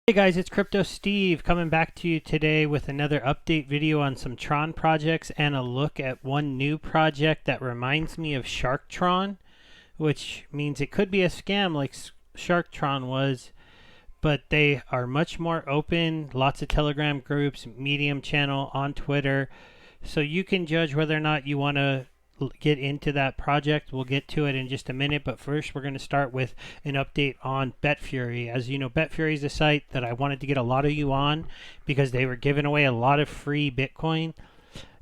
Hey guys, it's Crypto Steve coming back to you today with another update video on some Tron projects and a look at one new project that reminds me of Shark Tron, which means it could be a scam like Shark Tron was, but they are much more open, lots of Telegram groups, Medium channel on Twitter, so you can judge whether or not you want to get into that project. We'll get to it in just a minute, but first we're going to start with an update on Betfury. As you know, Betfury is a site that I wanted to get a lot of you on because they were giving away a lot of free Bitcoin.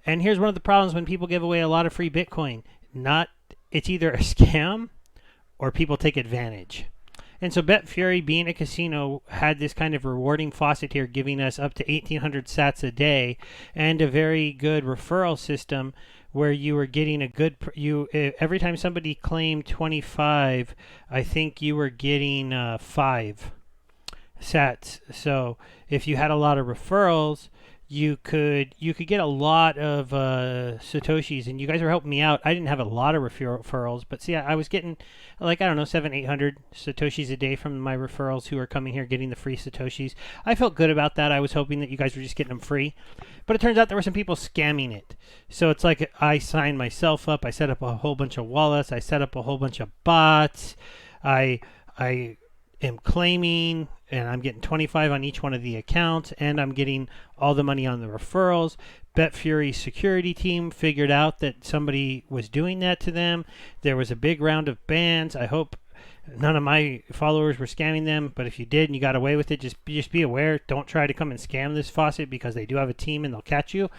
And here's one of the problems when people give away a lot of free Bitcoin. It's either a scam or people take advantage. And so Betfury, being a casino, had this kind of rewarding faucet here, giving us up to 1,800 sats a day and a very good referral system where you were getting a good, every time somebody claimed 25, I think you were getting 5 sats. So if you had a lot of referrals, you could get a lot of satoshis, and you guys were helping me out. I didn't have a lot of referrals, but see, I was getting like, I don't know, 700-800 satoshis a day from my referrals who are coming here getting the free satoshis. I felt good about that. I was hoping that you guys were just getting them free, but it turns out there were some people scamming it. So it's like I signed myself up. I set up a whole bunch of wallets. I set up a whole bunch of bots. I am claiming, and I'm getting 25 on each one of the accounts, and I'm getting all the money on the referrals. Betfury's security team figured out that somebody was doing that to them. There was a big round of bans. I hope none of my followers were scamming them, but if you did and you got away with it, just be aware. Don't try to come and scam this faucet because they do have a team and they'll catch you.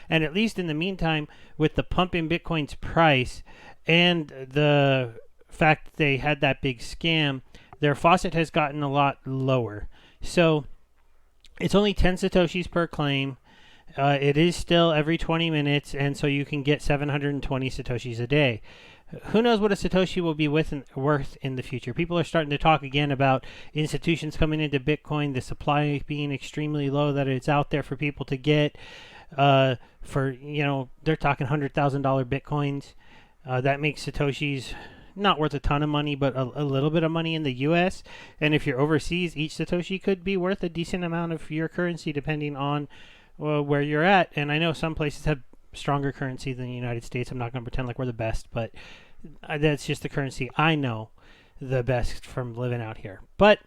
And at least in the meantime, with the pump in Bitcoin's price and the fact that they had that big scam, their faucet has gotten a lot lower. So it's only 10 satoshis per claim. It is still every 20 minutes, and so you can get 720 satoshis a day. Who knows what a satoshi will be worth in the future? People are starting to talk again about institutions coming into Bitcoin, the supply being extremely low, that it's out there for people to get. They're talking $100,000 Bitcoins. That makes satoshis not worth a ton of money, but a little bit of money in the US. And if you're overseas, each satoshi could be worth a decent amount of your currency depending on where you're at. And I know some places have stronger currency than the United States. I'm not going to pretend like we're the best, but that's just the currency I know the best from living out here. But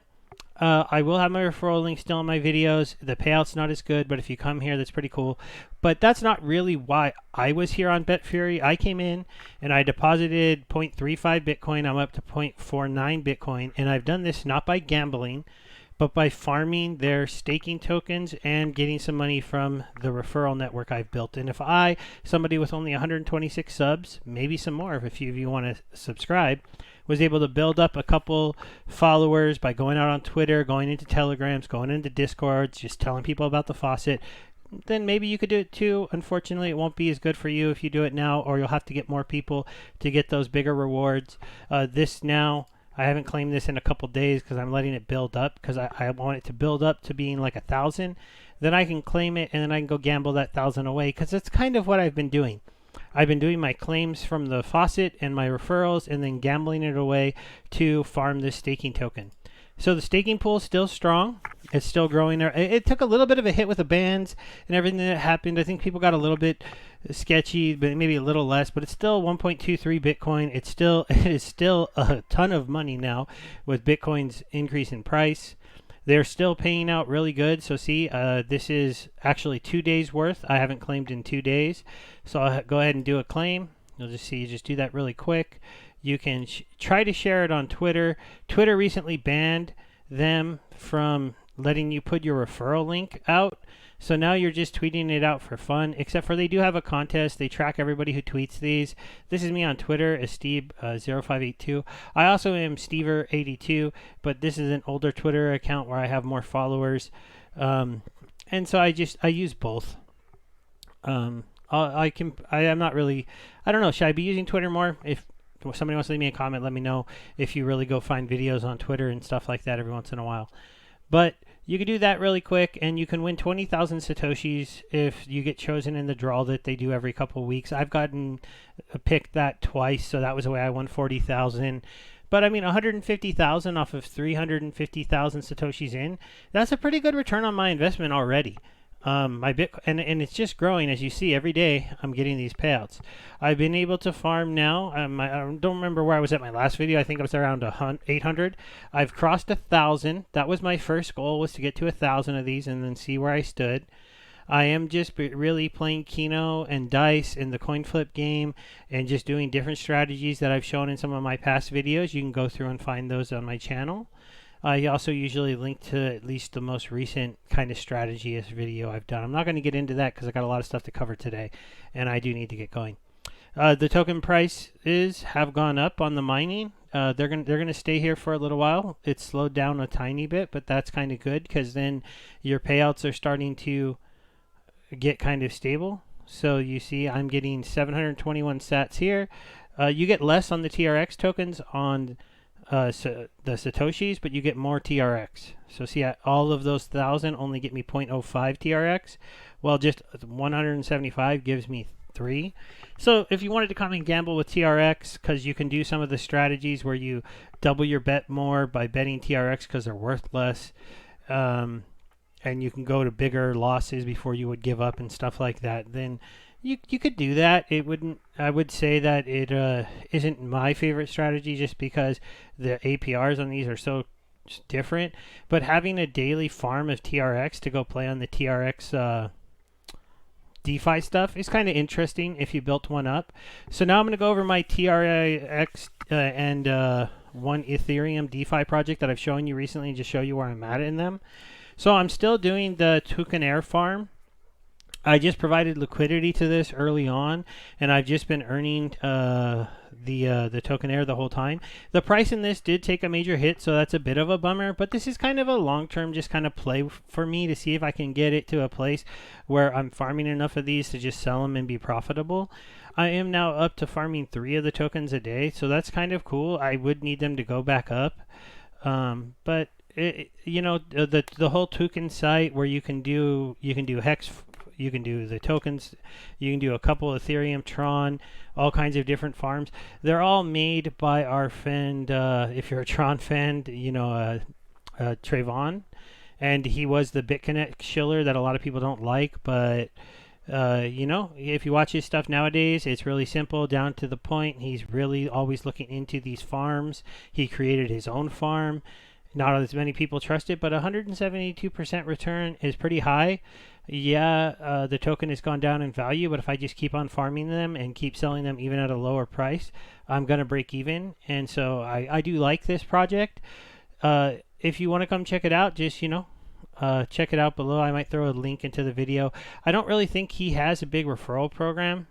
I will have my referral link still in my videos. The payout's not as good, but if you come here, that's pretty cool. But that's not really why I was here on Betfury. I came in and I deposited 0.35 Bitcoin. I'm up to 0.49 Bitcoin, and I've done this not by gambling, but by farming their staking tokens and getting some money from the referral network I've built. And if somebody with only 126 subs, maybe some more if a few of you want to subscribe, was able to build up a couple followers by going out on Twitter, going into Telegrams, going into Discords, just telling people about the faucet, then maybe you could do it too. Unfortunately, it won't be as good for you if you do it now, or you'll have to get more people to get those bigger rewards. I haven't claimed this in a couple days because I'm letting it build up, because I want it to build up to being like 1,000. Then I can claim it, and then I can go gamble that 1,000 away, because that's kind of what I've been doing. I've been doing my claims from the faucet and my referrals, and then gambling it away to farm this staking token. So the staking pool is still strong. It's still growing there. It took a little bit of a hit with the bans and everything that happened. I think people got a little bit sketchy, but maybe a little less. But it's still 1.23 Bitcoin. It is still a ton of money now with Bitcoin's increase in price. They're still paying out really good. So see, this is actually 2 days worth. I haven't claimed in 2 days. So I'll go ahead and do a claim. You'll just see, just do that really quick. You can try to share it on Twitter. Twitter recently banned them from letting you put your referral link out. So now you're just tweeting it out for fun, except for they do have a contest. They track everybody who tweets these. This is me on Twitter as Steve0582. I also am Stever82, but this is an older Twitter account where I have more followers. And so I use both. I'm not really, I don't know, should I be using Twitter more? If somebody wants to leave me a comment, let me know if you really go find videos on Twitter and stuff like that every once in a while. But you can do that really quick, and you can win 20,000 Satoshis if you get chosen in the draw that they do every couple of weeks. I've gotten picked that twice, so that was the way I won 40,000. But I mean, 150,000 off of 350,000 Satoshis in, that's a pretty good return on my investment already. My Bitcoin, and it's just growing, as you see. Every day I'm getting these payouts. I've been able to farm now. I don't remember where I was at my last video. I think I was around 800. I've crossed 1,000. That was my first goal, was to get to 1,000 of these and then see where I stood. I am just really playing Keno and dice in the coin flip game and just doing different strategies that I've shown in some of my past videos. You can go through and find those on my channel. I also usually link to at least the most recent kind of strategist video I've done. I'm not going to get into that because I got a lot of stuff to cover today, and I do need to get going. The token prices have gone up on the mining. They're gonna stay here for a little while. It's slowed down a tiny bit, but that's kind of good because then your payouts are starting to get kind of stable. So you see, I'm getting 721 sats here. You get less on the TRX tokens on so the Satoshis, but you get more TRX. So see, all of those 1,000 only get me 0.05 TRX. Well, just 175 gives me 3. So if you wanted to come and gamble with TRX, because you can do some of the strategies where you double your bet more by betting TRX because they're worth less, and you can go to bigger losses before you would give up and stuff like that, then you could do that. It wouldn't. I would say that it isn't my favorite strategy just because the APRs on these are so different. But having a daily farm of TRX to go play on the TRX DeFi stuff is kind of interesting if you built one up. So now I'm going to go over my TRX and one Ethereum DeFi project that I've shown you recently and just show you where I'm at in them. So I'm still doing the TEWKENAIRE farm. I just provided liquidity to this early on, and I've just been earning the TEWKENAIRE the whole time. The price in this did take a major hit, so that's a bit of a bummer, but this is kind of a long-term just kind of play for me to see if I can get it to a place where I'm farming enough of these to just sell them and be profitable. I am now up to farming 3 of the tokens a day, so that's kind of cool. I would need them to go back up, but you know, the whole token site where you can do hex. You can do the tokens, you can do a couple of Ethereum, Tron, all kinds of different farms. They're all made by our friend, if you're a Tron fan, you know, Trayvon. And he was the BitConnect shiller that a lot of people don't like. But, you know, if you watch his stuff nowadays, it's really simple, down to the point. He's really always looking into these farms. He created his own farm. Not as many people trust it, but 172% return is pretty high. Yeah, the token has gone down in value, but if I just keep on farming them and keep selling them even at a lower price, I'm going to break even. And so I do like this project. If you want to come check it out, just, you know, check it out below. I might throw a link into the video. I don't really think he has a big referral program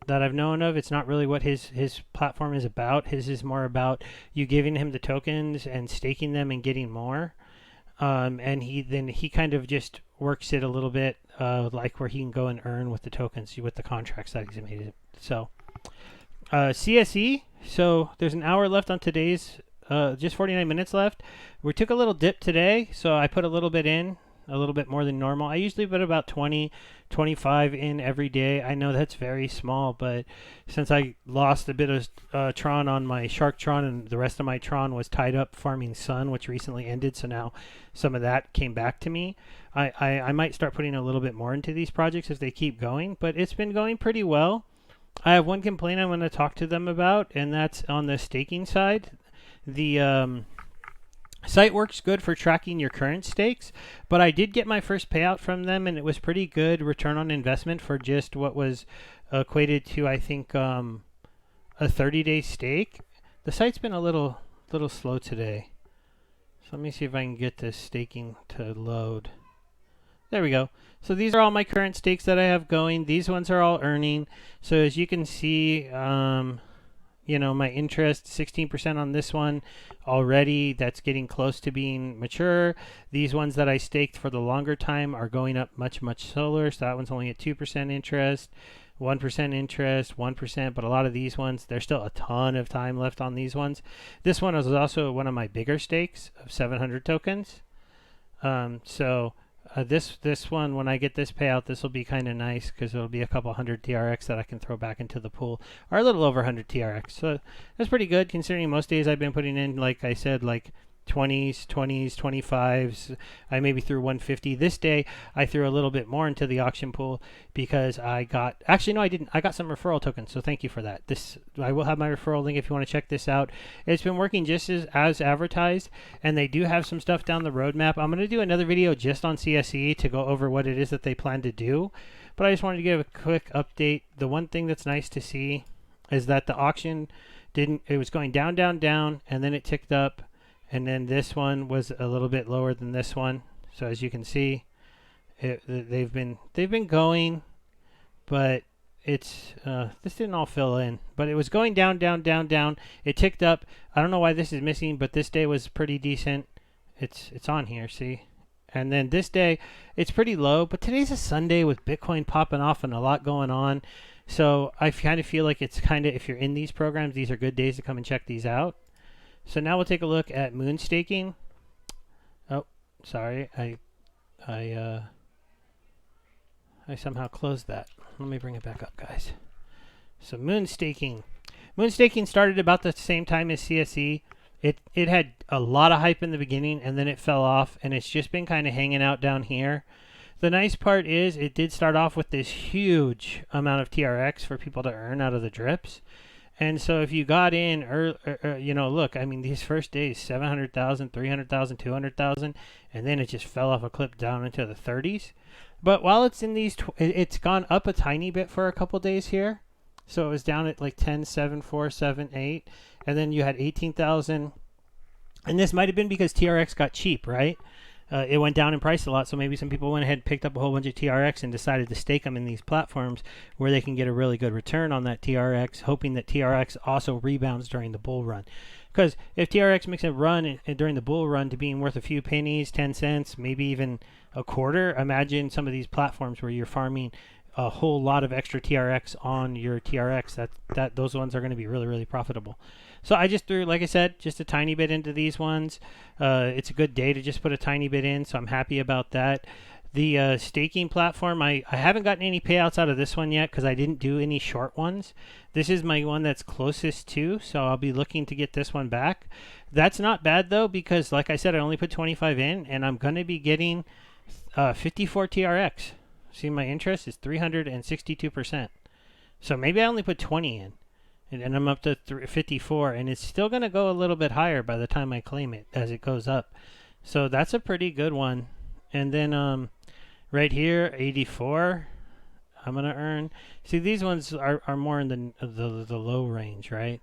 that I've known of. It's not really what his platform is about. His is more about you giving him the tokens and staking them and getting more. And he kind of just works it a little bit like where he can go and earn with the tokens, with the contracts that he's made. So CSE, so there's an hour left on today's, just 49 minutes left. We took a little dip today, so I put a little bit in, a little bit more than normal. I usually put about 20, 25 in every day. I know that's very small, but since I lost a bit of Tron on my Shark Tron and the rest of my Tron was tied up farming Sun, which recently ended, so now some of that came back to me. I might start putting a little bit more into these projects if they keep going, but it's been going pretty well. I have one complaint I'm going to talk to them about, and that's on the staking side. The site works good for tracking your current stakes, but I did get my first payout from them, and it was pretty good return on investment for just what was equated to, I think, a 30-day stake. The site's been a little slow today. So let me see if I can get this staking to load. There we go. So these are all my current stakes that I have going. These ones are all earning. So as you can see, you know, my interest, 16% on this one already. That's getting close to being mature. These ones that I staked for the longer time are going up much slower. So that one's only at 2% interest, 1% interest, 1%. But a lot of these ones, there's still a ton of time left on these ones. This one is also one of my bigger stakes of 700 tokens. This one, when I get this payout, this will be kind of nice because it'll be a couple hundred TRX that I can throw back into the pool, or a little over 100 TRX. So that's pretty good considering most days I've been putting in, like I said, like 20s, 25s. I maybe threw 150. This day I threw a little bit more into the auction pool because I got, actually no I didn't, I got some referral tokens, so thank you for that. I will have my referral link if you want to check this out. It's been working just as advertised, and they do have some stuff down the roadmap. I'm going to do another video just on CSE to go over what it is that they plan to do, but I just wanted to give a quick update. The one thing that's nice to see is that the auction it was going down, and then it ticked up. And then this one was a little bit lower than this one. So as you can see, they've been going, but it's this didn't all fill in. But it was going down. It ticked up. I don't know why this is missing, but this day was pretty decent. It's on here, see? And then this day, it's pretty low. But today's a Sunday with Bitcoin popping off and a lot going on. So I kind of feel like it's kind of, if you're in these programs, these are good days to come and check these out. So now we'll take a look at moon staking. Oh, sorry, I somehow closed that. Let me bring it back up, guys. So moon staking. Moon staking started about the same time as CSE. It had a lot of hype in the beginning, and then it fell off, and it's just been kind of hanging out down here. The nice part is it did start off with this huge amount of TRX for people to earn out of the drips. And so if you got in, you know, look, I mean, these first days, 700,000, 300,000, 200,000, and then it just fell off a cliff down into the 30s. But while it's in these, it's gone up a tiny bit for a couple days here. So it was down at like 10, 7, 4, 7, 8. And then you had 18,000. And this might have been because TRX got cheap, right? It went down in price a lot, so maybe some people went ahead and picked up a whole bunch of TRX and decided to stake them in these platforms where they can get a really good return on that TRX, hoping that TRX also rebounds during the bull run. Because if TRX makes a run during the bull run to being worth a few pennies, 10 cents, maybe even a quarter, imagine some of these platforms where you're farming a whole lot of extra TRX on your TRX. Those ones are going to be really, really profitable. So I just threw, like I said, just a tiny bit into these ones. It's a good day to just put a tiny bit in, so I'm happy about that. The staking platform, I haven't gotten any payouts out of this one yet because I didn't do any short ones. This is my one that's closest to, so I'll be looking to get this one back. That's not bad though, because like I said, I only put 25 in, and I'm going to be getting 54 TRX. See, my interest is 362%. So maybe I only put 20 in. And I'm up to 54, and it's still going to go a little bit higher by the time I claim it as it goes up. So that's a pretty good one. And then right here, 84, I'm going to earn. See, these ones are more in the low range, right?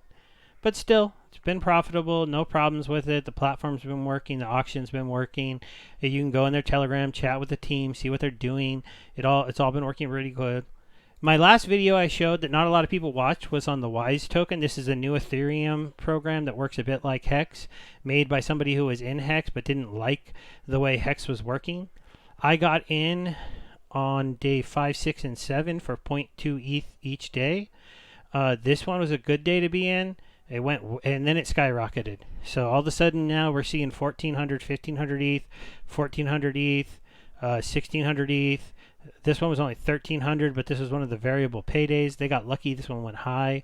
But still, it's been profitable, no problems with it. The platform's been working, the auction's been working. You can go in their Telegram, chat with the team, see what they're doing. It's all been working really good. My last video I showed that not a lot of people watched was on the WISE token. This is a new Ethereum program that works a bit like Hex, made by somebody who was in Hex but didn't like the way Hex was working. I got in on day 5, 6, and 7 for 0.2 ETH each day. This one was a good day to be in. It went, and then it skyrocketed. So all of a sudden now we're seeing 1,400, 1,500 ETH, 1,400 ETH, 1,600 ETH. This one was only 1,300, but this was one of the variable paydays. They got lucky. This one went high.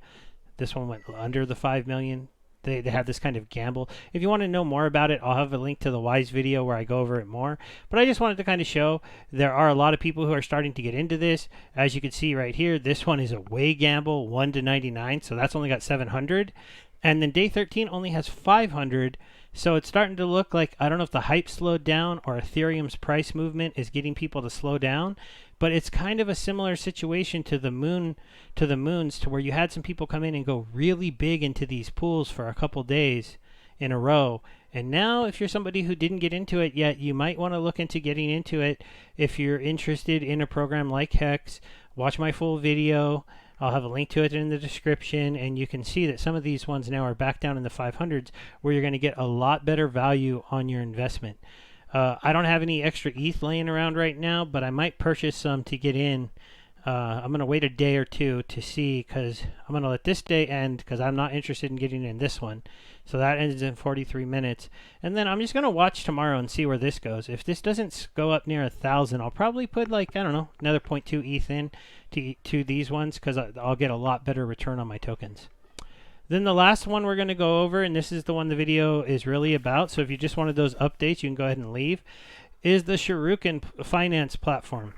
This one went under the 5 million. They have this kind of gamble. If you want to know more about it, I'll have a link to the WISE video where I go over it more. But I just wanted to kind of show there are a lot of people who are starting to get into this. As you can see right here, this one is a way gamble, 1 to 99. So that's only got 700. And then day 13 only has 500. So it's starting to look like, I don't know if the hype slowed down or Ethereum's price movement is getting people to slow down, but it's kind of a similar situation to the moons, to where you had some people come in and go really big into these pools for a couple days in a row. And now if you're somebody who didn't get into it yet, you might want to look into getting into it. If you're interested in a program like Hex, watch my full video. I'll have a link to it in the description, and you can see that some of these ones now are back down in the 500s where you're going to get a lot better value on your investment. I don't have any extra ETH laying around right now, but I might purchase some to get in I'm going to wait a day or two to see, because I'm going to let this day end because I'm not interested in getting in this one. So that ends in 43 minutes. And then I'm just going to watch tomorrow and see where this goes. If this doesn't go up near 1,000, I'll probably put, like, I don't know, another 0.2 ETH in to these ones, because I'll get a lot better return on my tokens. Then the last one we're going to go over, and this is the one the video is really about, so if you just wanted those updates, you can go ahead and leave, is the Shuriken Finance platform.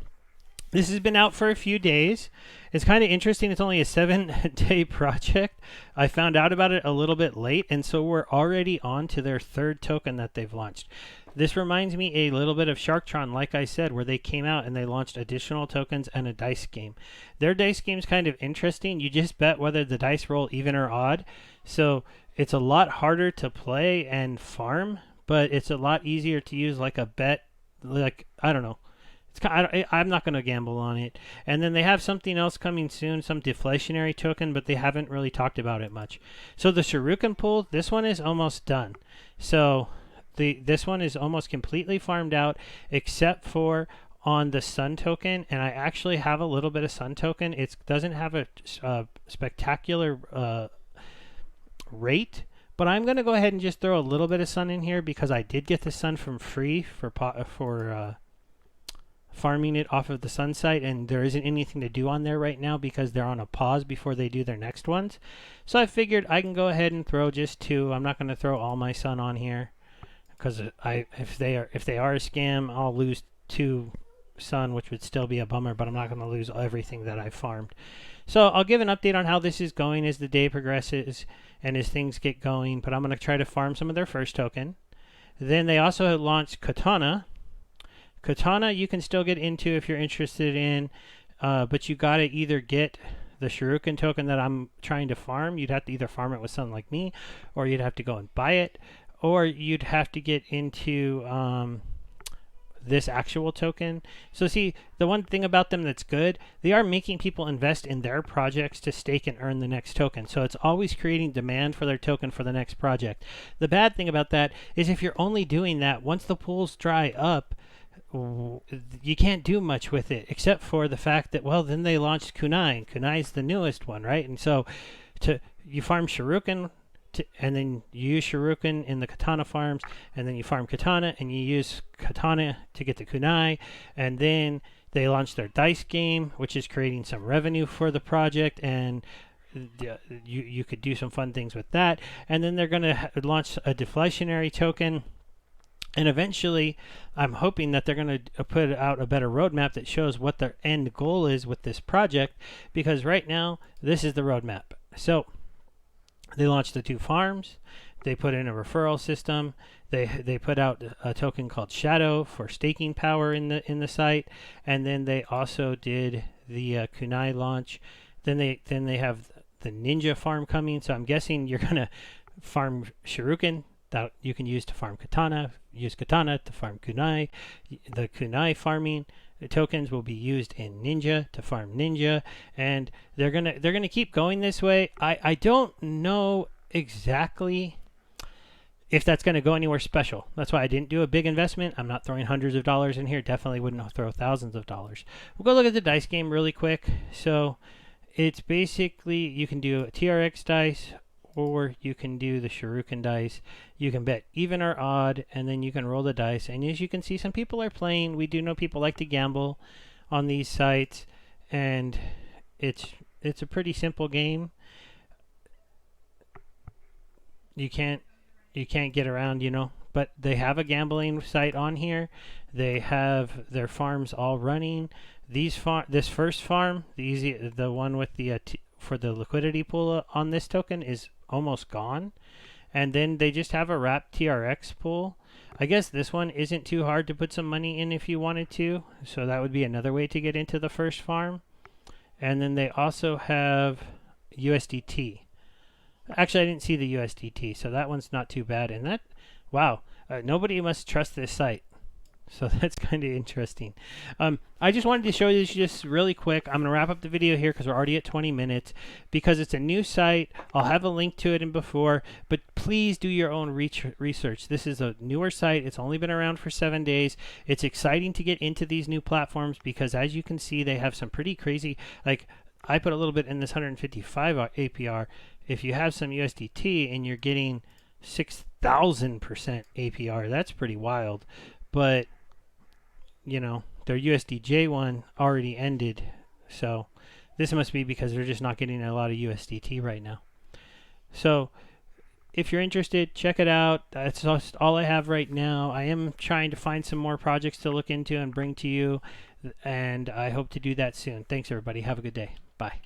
This has been out for a few days. It's kind of interesting. It's only a 7-day project. I found out about it a little bit late, and so we're already on to their 3rd token that they've launched. This reminds me a little bit of Shark Tron, like I said, where they came out and they launched additional tokens and a dice game. Their dice game is kind of interesting. You just bet whether the dice roll even or odd. So it's a lot harder to play and farm, but it's a lot easier to use like a bet. Like, I don't know. I'm not going to gamble on it. And then they have something else coming soon, some deflationary token, but they haven't really talked about it much. So the Sharokin pool, this one is almost done. So this one is almost completely farmed out, except for on the Sun token. And I actually have a little bit of Sun token. It doesn't have a spectacular rate, but I'm going to go ahead and just throw a little bit of Sun in here because I did get the Sun from free for farming it off of the Sun site, and there isn't anything to do on there right now because they're on a pause before they do their next ones. So I figured I can go ahead and throw just 2. I'm not going to throw all my Sun on here because if they are a scam, I'll lose 2 Sun, which would still be a bummer, but I'm not going to lose everything that I farmed. So I'll give an update on how this is going as the day progresses and as things get going, but I'm going to try to farm some of their first token. Then they also launched Katana. Katana you can still get into if you're interested in, but you got to either get the Sharokin token that I'm trying to farm. You'd have to either farm it with someone like me, or you'd have to go and buy it, or you'd have to get into this actual token. So see, the one thing about them that's good, they are making people invest in their projects to stake and earn the next token. So it's always creating demand for their token for the next project. The bad thing about that is if you're only doing that, once the pools dry up, you can't do much with it, except for the fact that, well, then they launched Kunai. Kunai's the newest one, right? And so you farm Sharokin, and then you use Sharokin in the Katana farms, and then you farm Katana, and you use Katana to get the Kunai, and then they launched their dice game, which is creating some revenue for the project, and you could do some fun things with that. And then they're going to launch a deflationary token. And eventually, I'm hoping that they're going to put out a better roadmap that shows what their end goal is with this project, because right now, this is the roadmap. So they launched the 2 farms. They put in a referral system. They put out a token called Shadow for staking power in the site, and then they also did the Kunai launch. Then they have the Ninja farm coming. So I'm guessing you're going to farm Sharokin that you can use to farm Katana, use Katana to farm Kunai. The Kunai farming tokens will be used in Ninja to farm Ninja, and they're gonna keep going this way. I don't know exactly if that's going to go anywhere special. That's why I didn't do a big investment. I'm not throwing hundreds of dollars in here. Definitely wouldn't throw thousands of dollars. We'll go look at the dice game really quick. So it's basically, you can do a TRX dice, or you can do the Sharokin dice. You can bet even or odd, and then you can roll the dice. And as you can see, some people are playing. We do know people like to gamble on these sites, and it's a pretty simple game. You can't get around, but they have a gambling site on here. They have their farms all running. This first farm, the one with the for the liquidity pool on this token, is almost gone. And then they just have a wrapped TRX pool. I guess this one isn't too hard to put some money in if you wanted to. So that would be another way to get into the first farm. And then they also have USDT. Actually, I didn't see the USDT, so that one's not too bad. And that, wow, nobody must trust this site. So that's kind of interesting. I just wanted to show you this just really quick. I'm going to wrap up the video here because we're already at 20 minutes because it's a new site. I'll have a link to it in before, but please do your own research. This is a newer site. It's only been around for 7 days. It's exciting to get into these new platforms because as you can see, they have some pretty crazy, like I put a little bit in this 155 APR. If you have some USDT and you're getting 6,000% APR, that's pretty wild. But you know, their USDJ one already ended, so this must be because they're just not getting a lot of USDT right now. So if you're interested, check it out. That's just all I have right now. I am trying to find some more projects to look into and bring to you, and I hope to do that soon. Thanks everybody. Have a good day. Bye.